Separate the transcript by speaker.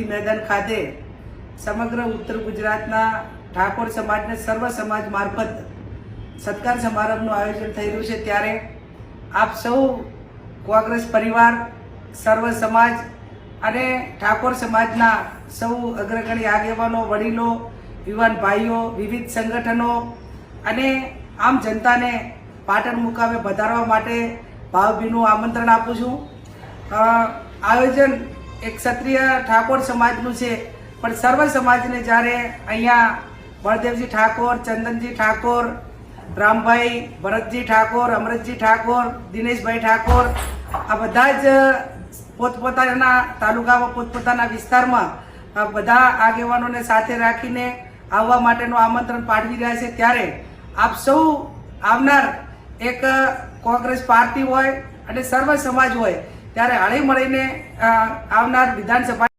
Speaker 1: मैदान खाते समग्र उत्तर गुजरातना ठाकोर समाज ने सर्व समाज मार्फत सत्कार समारंभનું આયોજન થઈ રહ્યું છે। ત્યારે આપ સૌ કોંગ્રેસ પરિવાર, સર્વ સમાજ અને ઠાકોર સમાજના સૌ અગ્રગણી આગેવાનો, વડીલો, યુવાન ભાઈઓ, વિવિધ સંગઠનો અને આમ જનતાને પાટણ મુકામે પધારવા માટે ભાવભીનું આમંત્રણ આપું છું। આયોજન एक क्षत्रिय ठाकोर समाजनु छे, पण सर्व समाजने जारे अहींया बलदेवजी ठाकोर, चंदनजी ठाकोर, रामभाई, भरतजी ठाकोर, अमृतजी ठाकोर, दिनेशभाई ठाकोर आ बधा ज पोतपोताना तालुकामां पोतपोताना विस्तारमां बधा आगेवानोने साथे राखीने आववा माटेनुं आमंत्रण पाठवी रह्या छे। त्यारे आप सौ आवनार एक कोंग्रेस पार्टी होय अने सर्व समाज होय त्यारे हळी मळीने आवनार विधानसभा